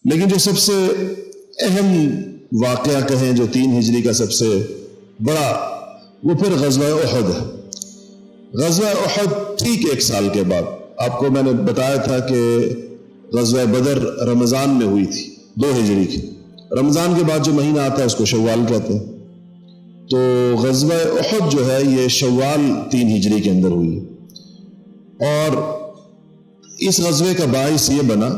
لیکن جو سب سے اہم واقعہ کہیں جو 3 ہجری کا سب سے بڑا، وہ پھر غزوہ احد ہے۔ غزوہ احد ٹھیک 1 سال کے بعد، آپ کو میں نے بتایا تھا کہ غزوہ بدر رمضان میں ہوئی تھی 2 ہجری کی، رمضان کے بعد جو مہینہ آتا ہے اس کو شوال کہتے ہیں، تو غزوہ احد جو ہے یہ شوال 3 ہجری کے اندر ہوئی ہے۔ اور اس غزوے کا باعث یہ بنا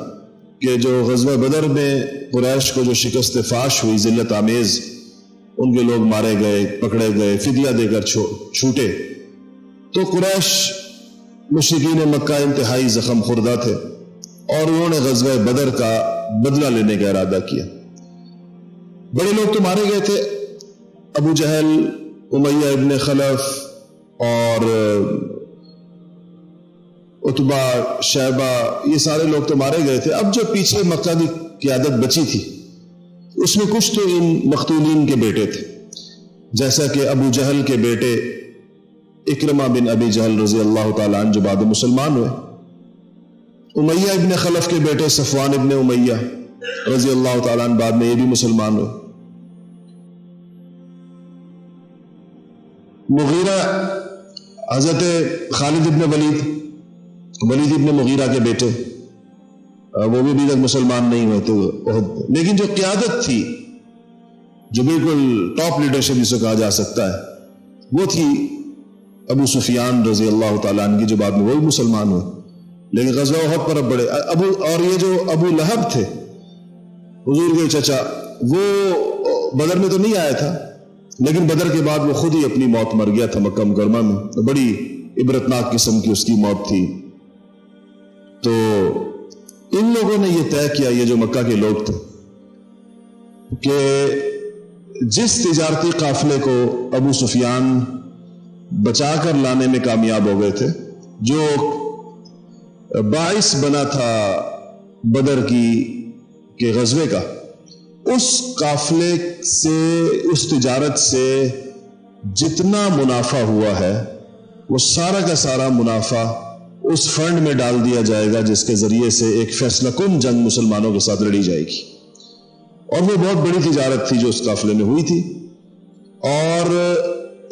کہ جو غزوہ بدر میں قریش کو جو شکست فاش ہوئی، ذلت آمیز، ان کے لوگ مارے گئے، پکڑے گئے، فدیہ دے کر چھوٹے، تو قریش مشرکین مکہ انتہائی زخم خوردہ تھے اور انہوں نے غزوہ بدر کا بدلہ لینے کا ارادہ کیا۔ بڑے لوگ تو مارے گئے تھے، ابو جہل، امیہ ابن خلف اور عتبہ، شیبہ، یہ سارے لوگ تو مارے گئے تھے۔ اب جو پیچھے مکہ کی قیادت بچی تھی اس میں کچھ تو ان مقتولین کے بیٹے تھے، جیسا کہ ابو جہل کے بیٹے اکرمہ بن ابی جہل رضی اللہ تعالیٰ عنہ جو بعد مسلمان ہوئے، امیہ ابن خلف کے بیٹے صفوان ابن امیہ رضی اللہ تعالیٰ عنہ بعد میں یہ بھی مسلمان ہوئے، مغیرہ، حضرت خالد ابن ولید ابن مغیرہ کے بیٹے، وہ بھی ابھی تک مسلمان نہیں ہوئے تھے۔ لیکن جو قیادت تھی، جو بالکل ٹاپ لیڈرشپ جسے کہا جا سکتا ہے، وہ تھی ابو سفیان رضی اللہ تعالیٰ عنہ کی، جو بعد میں وہ بھی مسلمان ہوئے۔ لیکن غزوہ احد پر اب بڑے اور یہ جو ابو لہب تھے حضور کے چچا، وہ بدر میں تو نہیں آیا تھا، لیکن بدر کے بعد وہ خود ہی اپنی موت مر گیا تھا مکہ مکرمہ میں، بڑی عبرتناک قسم کی اس کی موت تھی۔ تو ان لوگوں نے یہ طے کیا، یہ جو مکہ کے لوگ تھے، کہ جس تجارتی قافلے کو ابو سفیان بچا کر لانے میں کامیاب ہو گئے تھے، جو باعث بنا تھا بدر کے غزوے کا، اس قافلے سے، اس تجارت سے جتنا منافع ہوا ہے وہ سارا کا سارا منافع اس فنڈ میں ڈال دیا جائے گا جس کے ذریعے سے ایک فیصلہ کن جنگ مسلمانوں کے ساتھ لڑی جائے گی۔ اور وہ بہت بڑی تجارت تھی جو اس قافلے میں ہوئی تھی، اور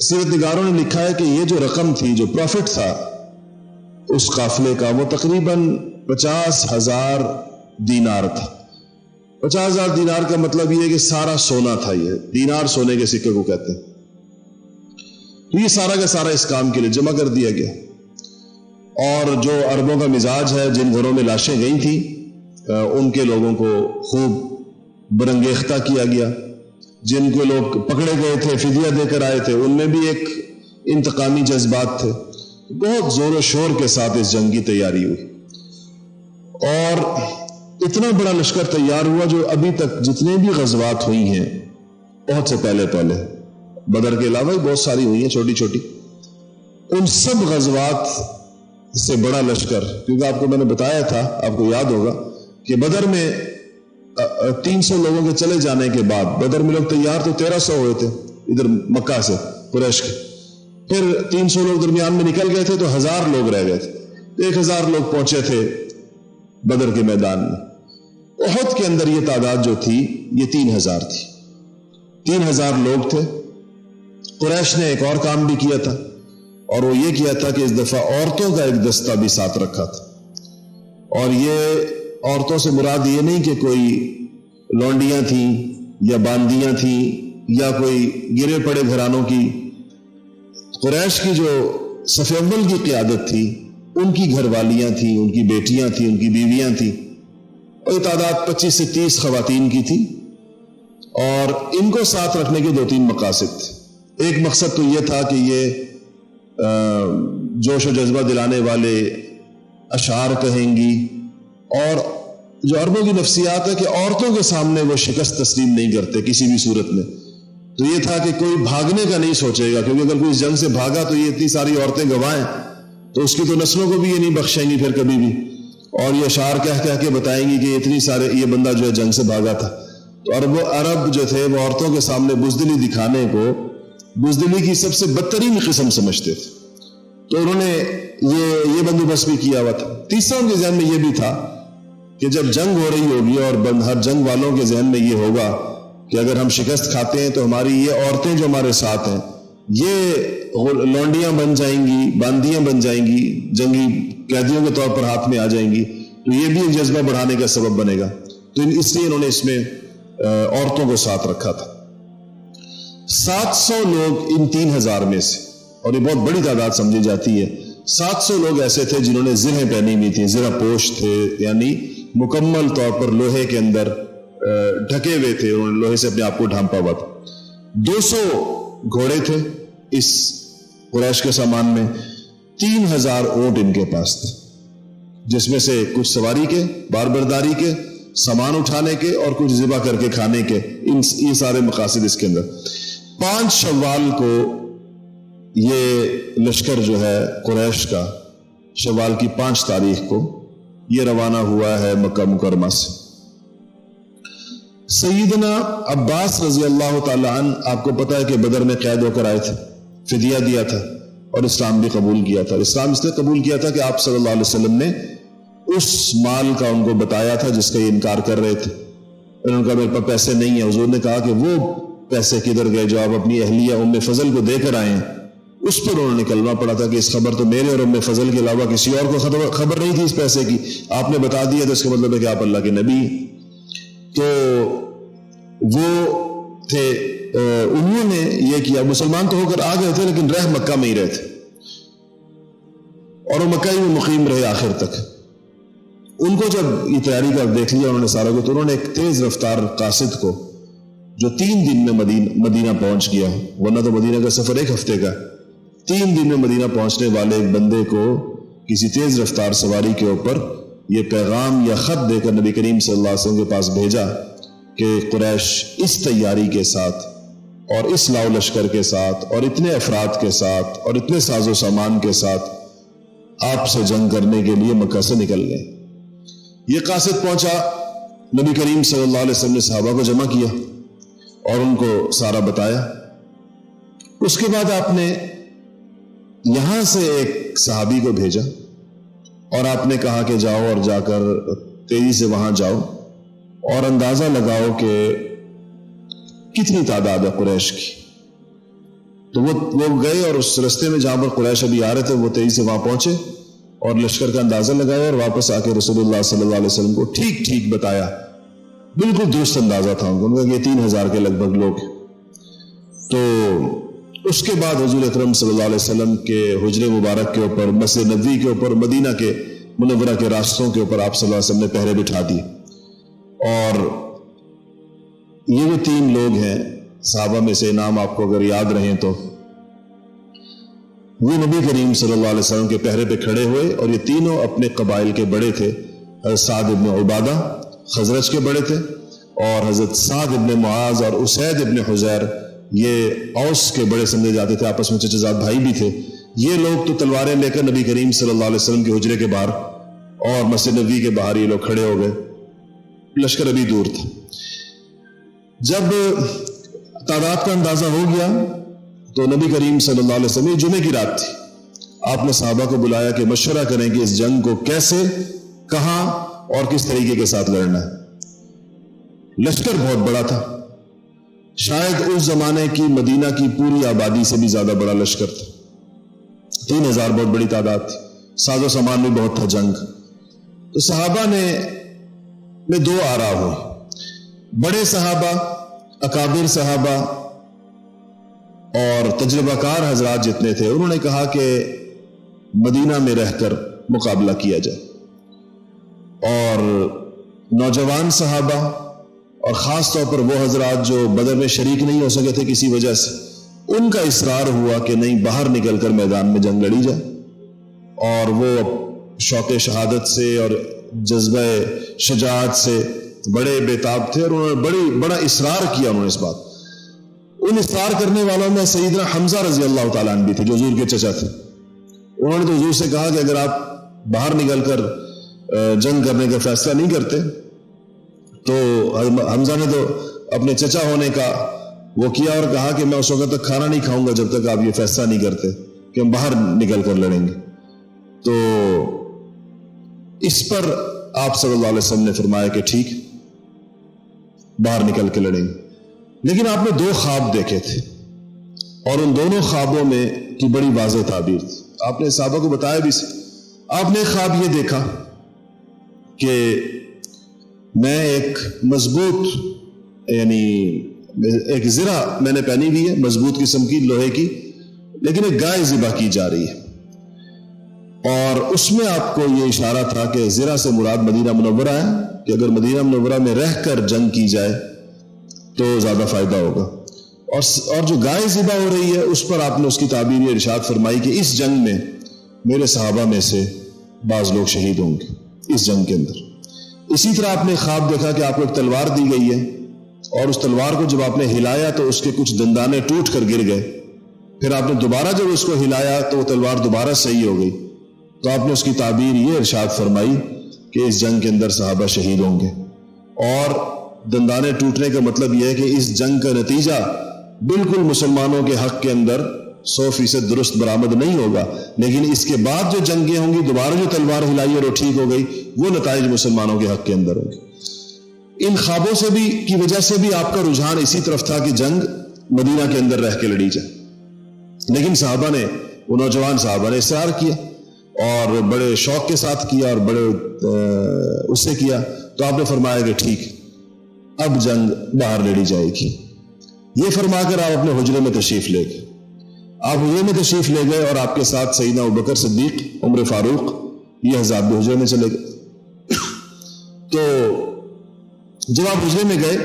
سیرت نگاروں نے لکھا ہے کہ یہ جو رقم تھی، جو پروفٹ تھا اس قافلے کا، وہ تقریباً 50,000 دینار تھا۔ 50,000 دینار کا مطلب یہ ہے کہ سارا سونا تھا، یہ دینار سونے کے سکے کو کہتے ہیں۔ تو یہ سارا کا سارا اس کام کے لیے جمع کر دیا گیا، اور جو عربوں کا مزاج ہے، جن گھروں میں لاشیں گئی تھیں ان کے لوگوں کو خوب برنگیختہ کیا گیا، جن کو لوگ پکڑے گئے تھے، فدیہ دے کر آئے تھے، ان میں بھی ایک انتقامی جذبات تھے۔ بہت زور و شور کے ساتھ اس جنگ کی تیاری ہوئی، اور اتنا بڑا لشکر تیار ہوا جو ابھی تک جتنے بھی غزوات ہوئی ہیں بہت سے پہلے بدر کے علاوہ بہت ساری ہوئی ہیں چھوٹی چھوٹی، ان سب غزوات سے بڑا لشکر، کیونکہ آپ کو میں نے بتایا تھا، آپ کو یاد ہوگا کہ بدر میں 300 لوگوں کے چلے جانے کے بعد، بدر میں لوگ تیار تو 1300 ہوئے تھے ادھر مکہ سے قریش کے، پھر 300 لوگ درمیان میں نکل گئے تھے تو 1000 لوگ رہ گئے تھے، 1000 لوگ پہنچے تھے بدر کے میدان میں۔ احد کے اندر یہ تعداد جو تھی یہ 3000 تھی، 3000 لوگ تھے۔ قریش نے ایک اور کام بھی کیا تھا، اور وہ یہ کیا تھا کہ اس دفعہ عورتوں کا ایک دستہ بھی ساتھ رکھا تھا، اور یہ عورتوں سے مراد یہ نہیں کہ کوئی لونڈیاں تھیں یا باندیاں تھیں یا کوئی گرے پڑے گھرانوں کی۔ قریش کی جو صف اول کی قیادت تھی، ان کی گھر والیاں تھیں، ان کی بیٹیاں تھیں، ان کی بیویاں تھیں، اور یہ تعداد 25 سے 30 خواتین کی تھی، اور ان کو ساتھ رکھنے کے 2-3 مقاصد تھے۔ ایک مقصد تو یہ تھا کہ یہ جوش و جذبہ دلانے والے اشعار کہیں گی، اور جو عربوں کی نفسیات ہے کہ عورتوں کے سامنے وہ شکست تسلیم نہیں کرتے کسی بھی صورت میں، تو یہ تھا کہ کوئی بھاگنے کا نہیں سوچے گا، کیونکہ اگر کوئی اس جنگ سے بھاگا تو یہ اتنی ساری عورتیں گوائیں تو اس کی تو نسلوں کو بھی یہ نہیں بخشیں گی پھر کبھی بھی، اور یہ اشعار کہہ کے بتائیں گی کہ اتنی سارے یہ بندہ جو ہے جنگ سے بھاگا تھا۔ تو عرب جو تھے وہ عورتوں کے سامنے بزدلی دکھانے کو بزدلی کی سب سے بدترین قسم سمجھتے تھے، تو انہوں نے یہ بندوبست بھی کیا ہوا تھا۔ تیسرا ان کے ذہن میں یہ بھی تھا کہ جب جنگ ہو رہی ہوگی اور ہر جنگ والوں کے ذہن میں یہ ہوگا کہ اگر ہم شکست کھاتے ہیں تو ہماری یہ عورتیں جو ہمارے ساتھ ہیں یہ لونڈیاں بن جائیں گی، باندیاں بن جائیں گی، جنگی قیدیوں کے طور پر ہاتھ میں آ جائیں گی، تو یہ بھی ایک جذبہ بڑھانے کا سبب بنے گا. تو اس لیے انہوں نے اس میں عورتوں کو ساتھ رکھا تھا. 700 لوگ ان 3000 میں سے، اور یہ بہت بڑی تعداد سمجھی جاتی ہے، 700 لوگ ایسے تھے جنہوں نے زرہیں پہنی ہوئی تھیں. زرہ پوش تھے، یعنی مکمل طور پر لوہے کے اندر ڈھکے ہوئے تھے، انہوں نے لوہے سے اپنے آپ کو ڈھانپا ہوا تھا. 200 گھوڑے تھے اس قریش کے سامان میں، 3000 اونٹ ان کے پاس تھے، جس میں سے کچھ سواری کے، بار برداری کے، سامان اٹھانے کے، اور کچھ ذبح کر کے کھانے کے. یہ سارے مقاصد اس کے اندر. 5 شوال کو یہ لشکر جو ہے قریش کا، شوال کی 5 تاریخ کو یہ روانہ ہوا ہے مکہ مکرمہ سے. سیدنا عباس رضی اللہ تعالی عنہ، آپ کو پتا ہے کہ بدر میں قید ہو کر آئے تھے، فدیہ دیا تھا اور اسلام بھی قبول کیا تھا. اسلام اس لیے قبول کیا تھا کہ آپ صلی اللہ علیہ وسلم نے اس مال کا ان کو بتایا تھا جس کا یہ انکار کر رہے تھے. انہوں نے کہا میرے پاس پیسے نہیں ہیں. حضور نے کہا کہ وہ پیسے کدھر گئے جو آپ اپنی اہلیہ ام فضل کو دے کر آئے ہیں؟ اس پر انہوں نے کلمہ پڑھا تھا کہ اس خبر تو میرے اور ام فضل کے علاوہ کسی اور کو خبر نہیں تھی اس پیسے کی، آپ نے بتا دیا تو اس کا مطلب ہے کہ آپ اللہ کے نبی. تو وہ تھے، انہوں نے یہ کیا. مسلمان تو ہو کر آ گئے تھے لیکن رہ مکہ میں ہی رہے تھے، اور وہ مکہ ہی میں مقیم رہے آخر تک. ان کو جب یہ تیاری کا دیکھ لیا انہوں نے سارا کو، تو انہوں نے ایک تیز رفتار قاصد کو، جو 3 دن میں مدینہ پہنچ گیا، ورنہ تو مدینہ کا سفر 1 ہفتے کا، 3 دن میں مدینہ پہنچنے والے ایک بندے کو کسی تیز رفتار سواری کے اوپر یہ پیغام یا خط دے کر نبی کریم صلی اللہ علیہ وسلم کے پاس بھیجا کہ قریش اس تیاری کے ساتھ اور اس لاؤ لشکر کے ساتھ اور اتنے افراد کے ساتھ اور اتنے ساز و سامان کے ساتھ آپ سے جنگ کرنے کے لیے مکہ سے نکل گئے. یہ قاصد پہنچا، نبی کریم صلی اللہ علیہ وسلم نے صحابہ کو جمع کیا اور ان کو سارا بتایا. اس کے بعد آپ نے یہاں سے ایک صحابی کو بھیجا اور آپ نے کہا کہ جاؤ اور جا کر تیزی سے وہاں جاؤ اور اندازہ لگاؤ کہ کتنی تعداد ہے قریش کی. تو وہ گئے اور اس رستے میں جہاں پر قریش ابھی آ رہے تھے وہ تیزی سے وہاں پہنچے اور لشکر کا اندازہ لگایا اور واپس آ کے رسول اللہ صلی اللہ علیہ وسلم کو ٹھیک بتایا. بالکل درست اندازہ تھا ان کا کہ 3000 کے لگ بھگ لوگ. تو اس کے بعد حضور اکرم صلی اللہ علیہ وسلم کے حجر مبارک کے اوپر، مسجد نبوی کے اوپر، مدینہ کے منورہ کے راستوں کے اوپر آپ صلی اللہ علیہ وسلم نے پہرے بٹھا دیے. اور یہ جو 3 لوگ ہیں صحابہ میں سے، نام آپ کو اگر یاد رہیں تو، وہ نبی کریم صلی اللہ علیہ وسلم کے پہرے پہ کھڑے ہوئے اور یہ تینوں اپنے قبائل کے بڑے تھے. سعد ابن عبادہ خزرج کے بڑے تھے، اور حضرت سعد ابن معاذ اور اسید ابن حزیر یہ اوس کے بڑے سمجھے جاتے تھے، آپس میں چچا زاد بھائی بھی تھے. یہ لوگ تو تلواریں لے کر نبی کریم صلی اللہ علیہ وسلم کے حجرے کے باہر اور مسجد نبوی کے باہر یہ لوگ کھڑے ہو گئے. لشکر ابھی دور تھا. جب تعداد کا اندازہ ہو گیا تو نبی کریم صلی اللہ علیہ وسلم، جمعے کی رات تھی، آپ نے صحابہ کو بلایا کہ مشورہ کریں کہ اس جنگ کو کیسے، کہاں اور کس طریقے کے ساتھ لڑنا ہے. لشکر بہت بڑا تھا، شاید اس زمانے کی مدینہ کی پوری آبادی سے بھی زیادہ بڑا لشکر تھا. 3000 بہت بڑی تعداد تھی، ساز و سامان بھی بہت تھا جنگ. تو صحابہ میں 2 آرا ہوئے. بڑے صحابہ، اکابر صحابہ اور تجربہ کار حضرات جتنے تھے، انہوں نے کہا کہ مدینہ میں رہ کر مقابلہ کیا جائے. اور نوجوان صحابہ اور خاص طور پر وہ حضرات جو بدر میں شریک نہیں ہو سکے تھے کسی وجہ سے، ان کا اصرار ہوا کہ نہیں، باہر نکل کر میدان میں جنگ لڑی جائے. اور وہ شوق شہادت سے اور جذبہ شجاعت سے بڑے بےتاب تھے، اور انہوں نے بڑا اصرار کیا انہوں نے اس بات. ان اصرار کرنے والوں میں سیدنا حمزہ رضی اللہ تعالیٰ عنہ بھی تھے، جو حضور کے چچا تھے. انہوں نے تو حضور سے کہا کہ اگر آپ باہر نکل کر جنگ کرنے کا فیصلہ نہیں کرتے، تو حمزہ نے تو اپنے چچا ہونے کا وہ کیا اور کہا کہ میں اس وقت تک کھانا نہیں کھاؤں گا جب تک آپ یہ فیصلہ نہیں کرتے کہ ہم باہر نکل کر لڑیں گے. تو اس پر آپ صلی اللہ علیہ وسلم نے فرمایا کہ ٹھیک باہر نکل کے لڑیں گے. لیکن آپ نے 2 خواب دیکھے تھے اور ان دونوں خوابوں میں کی بڑی واضح تعبیر تھی. آپ نے صحابہ کو بتایا بھی. آپ نے ایک خواب یہ دیکھا کہ میں ایک مضبوط یعنی ایک زرہ میں نے پہنی ہوئی ہے مضبوط قسم کی لوہے کی, لیکن ایک گائے ذبح کی جا رہی ہے, اور اس میں آپ کو یہ اشارہ تھا کہ زرہ سے مراد مدینہ منورہ ہے کہ اگر مدینہ منورہ میں رہ کر جنگ کی جائے تو زیادہ فائدہ ہوگا. اور جو گائے ذبح ہو رہی ہے اس پر آپ نے اس کی تعبیر یہ ارشاد فرمائی کہ اس جنگ میں میرے صحابہ میں سے بعض لوگ شہید ہوں گے اس جنگ کے اندر. اسی طرح آپ نے خواب دیکھا کہ آپ کو ایک تلوار دی گئی ہے اور اس تلوار کو جب آپ نے ہلایا تو اس کے کچھ دندانے ٹوٹ کر گر گئے, پھر آپ نے دوبارہ جب اس کو ہلایا تو وہ تلوار دوبارہ صحیح ہو گئی. تو آپ نے اس کی تعبیر یہ ارشاد فرمائی کہ اس جنگ کے اندر صحابہ شہید ہوں گے. اور دندانے ٹوٹنے کا مطلب یہ ہے کہ اس جنگ کا نتیجہ بالکل مسلمانوں کے حق کے اندر 100% درست برآمد نہیں ہوگا, لیکن اس کے بعد جو جنگیں ہوں گی دوبارہ جو تلوار ہلائی اور وہ ٹھیک ہو گئی وہ نتائج مسلمانوں کے حق کے اندر ہوں گے. ان خوابوں سے بھی کی وجہ سے بھی آپ کا رجحان اسی طرف تھا کہ جنگ مدینہ کے اندر رہ کے لڑی جائے, لیکن صحابہ نے وہ نوجوان صحابہ نے اصرار کیا اور بڑے شوق کے ساتھ کیا اور بڑے اس سے کیا. تو آپ نے فرمایا کہ ٹھیک اب جنگ باہر لڑی جائے گی. یہ فرما کر آپ اپنے حجرے میں تشریف لے گئے. آپ حجرے میں تشریف لے گئے اور آپ کے ساتھ سیدنا ابوبکر صدیق, عمر فاروق, یہ حضرات بھی حجرے میں چلے گئے. تو جب آپ حجرے میں گئے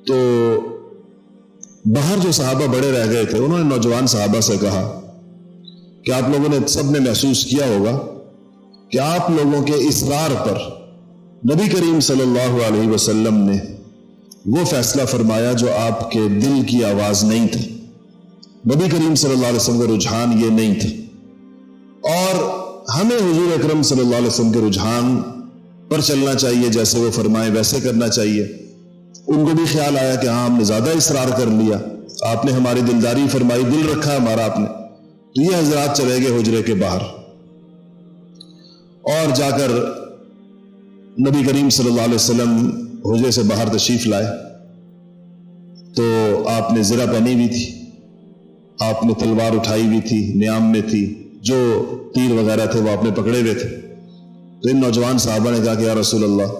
تو باہر جو صحابہ بڑے رہ گئے تھے انہوں نے نوجوان صحابہ سے کہا کہ آپ لوگوں نے سب نے محسوس کیا ہوگا کہ آپ لوگوں کے اصرار پر نبی کریم صلی اللہ علیہ وسلم نے وہ فیصلہ فرمایا جو آپ کے دل کی آواز نہیں تھا. نبی کریم صلی اللہ علیہ وسلم کا رجحان یہ نہیں تھا, اور ہمیں حضور اکرم صلی اللہ علیہ وسلم کے رجحان پر چلنا چاہیے, جیسے وہ فرمائے ویسے کرنا چاہیے. ان کو بھی خیال آیا کہ ہاں ہم نے زیادہ اصرار کر لیا, آپ نے ہماری دلداری فرمائی, دل رکھا ہمارا آپ نے. تو یہ حضرات چلے گئے حجرے کے باہر اور جا کر نبی کریم صلی اللہ علیہ وسلم حجرے سے باہر تشریف لائے. تو آپ نے زرہ پہنی ہوئی تھی, آپ نے تلوار اٹھائی ہوئی تھی, نیام میں تھی, جو تیر وغیرہ تھے وہ آپ نے پکڑے ہوئے تھے. تو ان نوجوان صحابہ نے کہا کہ یا رسول اللہ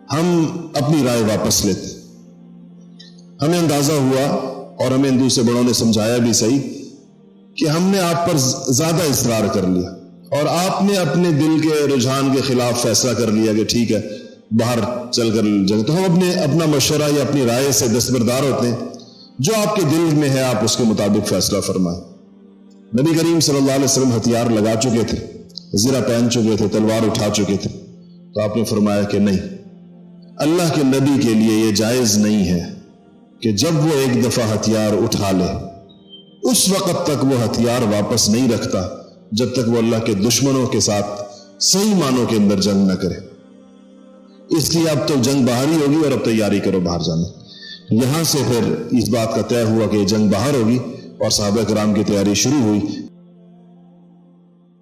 ہم اپنی رائے واپس لیتے. ہمیں اندازہ ہوا اور ہمیں ہندو سے بڑوں نے سمجھایا بھی صحیح کہ ہم نے آپ پر زیادہ اصرار کر لیا اور آپ نے اپنے دل کے رجحان کے خلاف فیصلہ کر لیا کہ ٹھیک ہے باہر چل کر جنگ. تو ہم اپنا مشورہ یا اپنی رائے سے دستبردار ہوتے ہیں, جو آپ کے دل میں ہے آپ اس کے مطابق فیصلہ فرمائیں. نبی کریم صلی اللہ علیہ وسلم ہتھیار لگا چکے تھے, زرہ پہن چکے تھے, تلوار اٹھا چکے تھے. تو آپ نے فرمایا کہ نہیں, اللہ کے نبی کے لیے یہ جائز نہیں ہے کہ جب وہ ایک دفعہ ہتھیار اٹھا لے اس وقت تک وہ ہتھیار واپس نہیں رکھتا جب تک وہ اللہ کے دشمنوں کے ساتھ صحیح معنوں کے اندر جنگ نہ کرے. اس لیے اب تو جنگ باہر ہی ہوگی اور اب تیاری کرو باہر جانے. یہاں سے پھر اس بات کا طے ہوا کہ جنگ باہر ہوگی اور صحابہ کرام کی تیاری شروع ہوئی